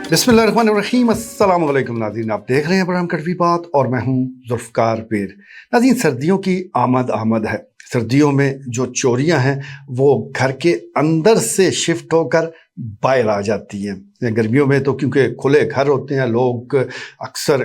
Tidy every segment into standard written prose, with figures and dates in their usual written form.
बिस्मिल्लाहिर्रहमानिर्रहीम। अस्सलाम वालेकुम नाज़रीन, आप देख रहे हैं प्रोग्राम कड़वी बात और मैं हूं जुल्फ़कार पीर। नाज़रीन, सर्दियों की आमद है। सर्दियों में जो चोरियां हैं वो घर के अंदर से शिफ्ट होकर बाहर आ जाती हैं। गर्मियों में तो क्योंकि खुले घर होते हैं, लोग अक्सर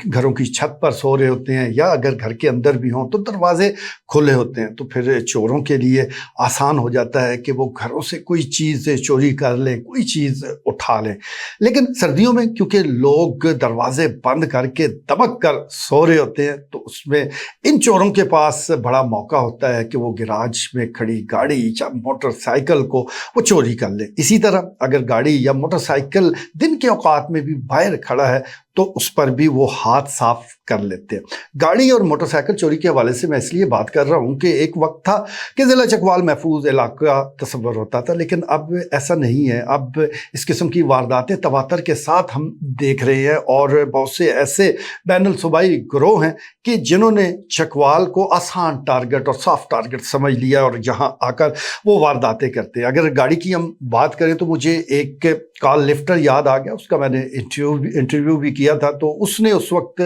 घरों की छत पर सो रहे होते हैं, या अगर घर के अंदर भी हों तो दरवाजे खुले होते हैं, तो फिर चोरों के लिए आसान हो जाता है कि वो घरों से कोई चीज़ चोरी कर लें, कोई चीज़ उठा लें। लेकिन सर्दियों में क्योंकि लोग दरवाजे बंद करके दबक कर सो रहे होते हैं, तो उसमें इन चोरों के पास बड़ा मौका होता है कि वो गैराज में खड़ी गाड़ी या मोटरसाइकिल को वो चोरी कर लें। इसी तरह अगर गाड़ी या मोटरसाइकिल दिन के औकात में भी बाहर खड़ा है तो उस पर भी वो हाथ साफ कर लेते हैं। गाड़ी और मोटरसाइकिल चोरी के हवाले से मैं इसलिए बात कर रहा हूँ कि एक वक्त था कि ज़िला चकवाल महफूज इलाका तस्वर होता था, लेकिन अब ऐसा नहीं है। अब इस किस्म की वारदातें तवातर के साथ हम देख रहे हैं, और बहुत से ऐसे बैनुल सूबाई गिरोह हैं कि जिन्होंने चकवाल को आसान टारगेट और सॉफ्ट टारगेट समझ लिया और यहाँ आकर वो वारदातें करते हैं। अगर गाड़ी की हम बात करें तो मुझे एक कॉल लिफ्टर याद आ गया, उसका मैंने इंटरव्यू भी किया था। तो उसने उस वक्त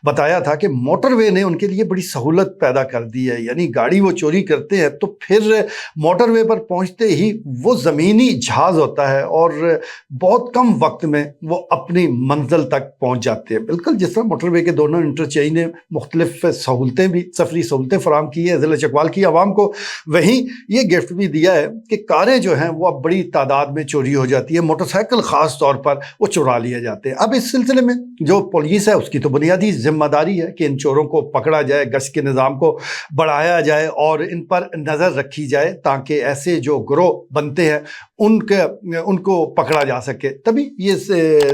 बताया था कि मोटरवे ने उनके लिए बड़ी सहूलत पैदा कर दी है। यानी गाड़ी वो चोरी करते हैं तो फिर मोटरवे पर पहुंचते ही वो ज़मीनी जहाज़ होता है और बहुत कम वक्त में वो अपनी मंजिल तक पहुंच जाते हैं। बिल्कुल जिस तरह मोटरवे के दोनों इंटरचेंज ने मुख्तलिफ सहूलतें भी, सफरी सहूलतें फराम की है ज़िला चकवाल की आवाम को, वहीं ये गिफ्ट भी दिया है कि कारें जो हैं वो अब बड़ी तादाद में चोरी हो जाती है, मोटरसाइकिल ख़ास तौर पर वो चुरा लिए जाते हैं। अब इस सिलसिले में जो पुलिस है उसकी तो बुनियादी जिम्मेदारी है कि इन चोरों को पकड़ा जाए, गश्त के निज़ाम को बढ़ाया जाए और इन पर नज़र रखी जाए, ताकि ऐसे जो गिरोह बनते हैं उनको पकड़ा जा सके, तभी ये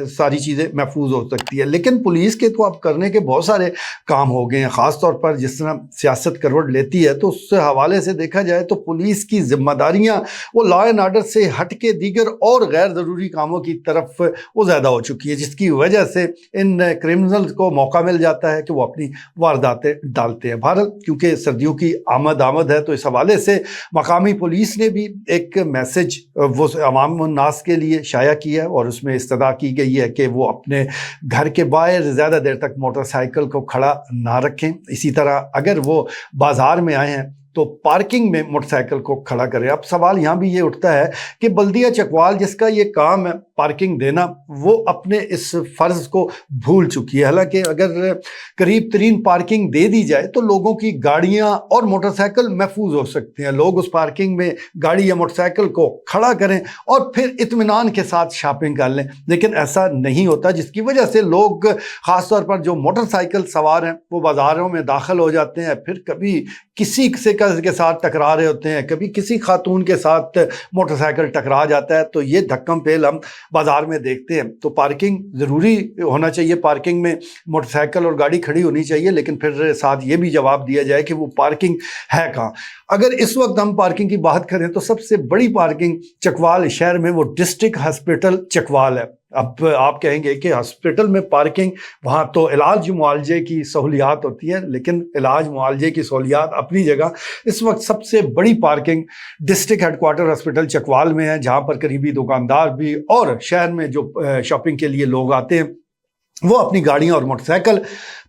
सारी चीज़ें महफूज हो सकती है। लेकिन पुलिस के तो अब करने के बहुत सारे काम हो गए हैं, ख़ास तौर पर जिस तरह सियासत करवट लेती है, तो उस हवाले से देखा जाए तो पुलिस की जिम्मेदारियाँ वो लॉ एंड आर्डर से हट के दीगर और गैर ज़रूरी कामों की तरफ वो ज़्यादा हो चुकी है, जिसकी वजह से इन क्रिमिनल्स को मौका मिल जाता है कि वो अपनी वारदातें डालते हैं। भारत क्योंकि सर्दियों की आमद है, तो इस हवाले से मकामी पुलिस ने भी एक मैसेज वो अवाम नास के लिए शाया किया है, और उसमें इस्तदा की गई है कि वो अपने घर के बाहर ज़्यादा देर तक मोटरसाइकिल को खड़ा ना रखें। इसी तरह अगर वो बाज़ार में आए हैं तो पार्किंग में मोटरसाइकिल को खड़ा करें। अब सवाल यहाँ भी ये उठता है कि बल्दिया चकवाल, जिसका ये काम है पार्किंग देना, वो अपने इस फ़र्ज़ को भूल चुकी है। हालांकि अगर करीब तरीन पार्किंग दे दी जाए तो लोगों की गाड़ियाँ और मोटरसाइकिल महफूज हो सकते हैं। लोग उस पार्किंग में गाड़ी या मोटरसाइकिल को खड़ा करें और फिर इत्मीनान के साथ शॉपिंग कर लें, लेकिन ऐसा नहीं होता, जिसकी वजह से लोग ख़ास तौर पर जो मोटरसाइकिल सवार हैं वो बाज़ारों में दाखिल हो जाते हैं, फिर कभी किसी से के साथ टकरा रहे होते हैं, कभी किसी खातून के साथ मोटरसाइकिल टकरा जाता है, तो ये धक्कम पेल हम बाजार में देखते हैं। तो पार्किंग ज़रूरी होना चाहिए, पार्किंग में मोटरसाइकिल और गाड़ी खड़ी होनी चाहिए, लेकिन फिर साथ ये भी जवाब दिया जाए कि वो पार्किंग है कहाँ। अगर इस वक्त हम पार्किंग की बात करें तो सबसे बड़ी पार्किंग चकवाल शहर में वो डिस्ट्रिक्ट हॉस्पिटल चकवाल है। अब आप कहेंगे कि हॉस्पिटल में पार्किंग, वहाँ तो इलाज मुआलजे की सहूलियात होती है, लेकिन इलाज मुआलजे की सहूलियात अपनी जगह, इस वक्त सबसे बड़ी parking district headquarter hospital Chakwal में है, जहाँ पर करीबी दुकानदार भी और शहर में जो शॉपिंग के लिए लोग आते हैं वो अपनी गाड़ियाँ और मोटरसाइकिल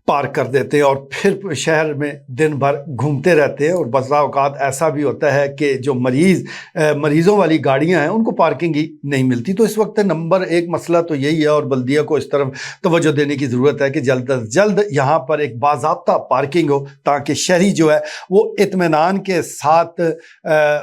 पार्क कर देते हैं और फिर शहर में दिन भर घूमते रहते हैं। और बज़ा औक़ात ऐसा भी होता है कि जो मरीज़ों वाली गाड़ियां हैं उनको पार्किंग ही नहीं मिलती। तो इस वक्त नंबर एक मसला तो यही है, और बल्दिया को इस तरफ तवज्जो देने की ज़रूरत है कि जल्द अज जल्द यहाँ पर एक बाज़ाब्ता पार्किंग हो, ताकि शहरी जो है वो इत्मीनान के साथ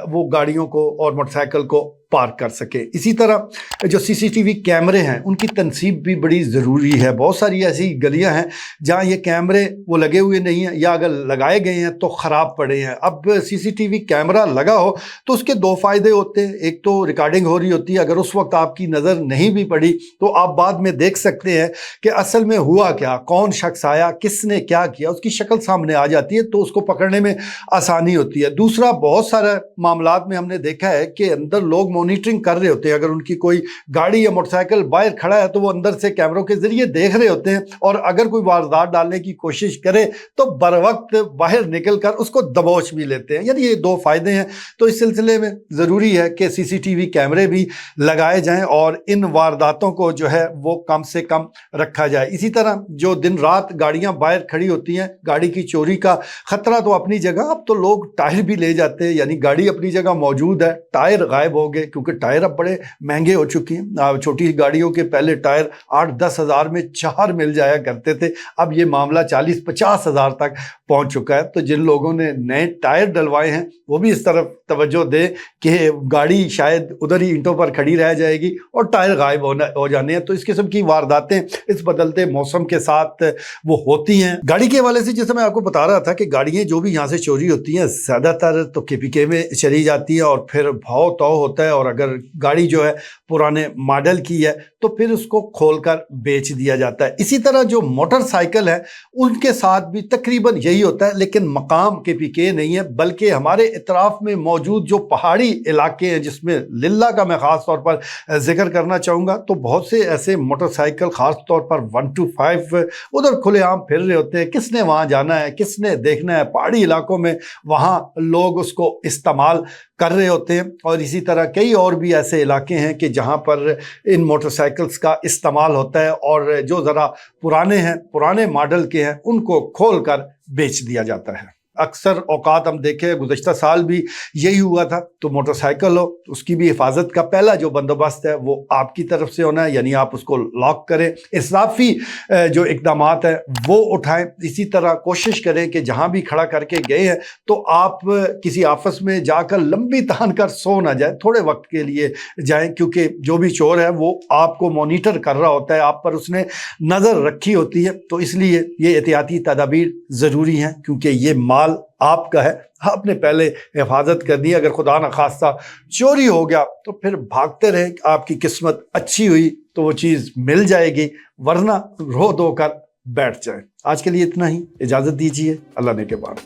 वो गाड़ियों को और मोटरसाइकिल को पार्क कर सके। इसी तरह जो सीसीटीवी कैमरे हैं उनकी तनसीब भी बड़ी ज़रूरी है। बहुत सारी ऐसी गलियां हैं जहां ये कैमरे वो लगे हुए नहीं हैं, या अगर लगाए गए हैं तो ख़राब पड़े हैं। अब सीसीटीवी कैमरा लगा हो तो उसके दो फ़ायदे होते हैं। एक तो रिकॉर्डिंग हो रही होती है, अगर उस वक्त आपकी नज़र नहीं भी पड़ी तो आप बाद में देख सकते हैं कि असल में हुआ क्या, कौन शख्स आया, किसने क्या किया, उसकी शक्ल सामने आ जाती है, तो उसको पकड़ने में आसानी होती है। दूसरा, बहुत सारे मामलात में हमने देखा है कि अंदर लोग मॉनिटरिंग कर रहे होते हैं। अगर उनकी कोई गाड़ी या मोटरसाइकिल बाहर खड़ा है तो वो अंदर से कैमरों के जरिए देख रहे होते हैं, और अगर कोई वारदात डालने की कोशिश करे तो बर वक्त बाहर निकल कर उसको दबोच भी लेते हैं। यानी ये दो फायदे हैं। तो इस सिलसिले में ज़रूरी है कि CCTV कैमरे भी लगाए जाएं और इन वारदातों को जो है वो कम से कम रखा जाए। इसी तरह जो दिन रात गाड़ियां बाहर खड़ी होती हैं, गाड़ी की चोरी का खतरा तो अपनी जगह, अब तो लोग टायर भी ले जाते हैं, यानी गाड़ी अपनी जगह मौजूद है, टायर गायब हो गए क्योंकि टायर अब बड़े महंगे हो चुके हैं। छोटी गाड़ियों के पहले टायर 8-10 हज़ार में 4 मिल जाया करते थे, अब ये मामला 40-50 हज़ार तक पहुंच चुका है। तो जिन लोगों ने नए टायर डलवाए हैं वो भी इस तरफ तवज्जो दे कि गाड़ी शायद उधर ही ईंटों पर खड़ी रह जाएगी और टायर गायब हो जाने हैं। तो इस किस्म की वारदातें इस बदलते मौसम के साथ वो होती हैं। गाड़ी के हवाले से जैसे मैं आपको बता रहा था कि गाड़ियाँ जो भी यहाँ से चोरी होती हैं ज़्यादातर तो KPK में चली जाती है और फिर भाव ताव होता है, और अगर गाड़ी जो है पुराने मॉडल की है तो फिर उसको खोलकर बेच दिया जाता है। इसी तरह जो मोटरसाइकिल है उनके साथ भी तकरीबन यही होता है, लेकिन मकाम KPK नहीं है, बल्कि हमारे इतराफ में मौजूद जो पहाड़ी इलाके हैं जिसमें लिल्ला का मैं ख़ास तौर पर जिक्र करना चाहूँगा, तो बहुत से ऐसे मोटरसाइकिल ख़ास तौर पर 125 उधर खुलेआम फिर रहे होते हैं। किसने वहाँ जाना है, किसने देखना है, पहाड़ी इलाकों में वहाँ लोग उसको इस्तेमाल कर रहे होते हैं। और इसी तरह कई और भी ऐसे इलाके हैं कि जहाँ पर इन मोटरसाइकिल्स का इस्तेमाल होता है और जो ज़रा पुराने हैं, पुराने मॉडल के हैं, उनको खोल कर बेच दिया जाता है। अक्सर औकात हम देखें, गुज़श्ता साल भी यही हुआ था। तो मोटरसाइकिल हो उसकी भी हिफाजत का पहला जो बंदोबस्त है वो आपकी तरफ से होना है, यानी आप उसको लॉक करें, इसराफी जो इक़दामात हैं वो उठाएं। इसी तरह कोशिश करें कि जहाँ भी खड़ा करके गए हैं तो आप किसी ऑफिस में जाकर लंबी तान कर सो ना जाए, थोड़े वक्त के लिए जाएं, क्योंकि जो भी चोर है वो आपको मॉनिटर कर रहा होता है, आप पर उसने नज़र रखी होती है। तो इसलिए ये एहतियाती तदाबीर ज़रूरी हैं, क्योंकि ये माल आपका है, आपने पहले हिफाजत करनी है। अगर खुदा न खास्ता चोरी हो गया तो फिर भागते रहे, आपकी किस्मत अच्छी हुई तो वो चीज़ मिल जाएगी, वरना रो धो कर बैठ जाए। आज के लिए इतना ही, इजाज़त दीजिए, अल्लाह ने के बाद।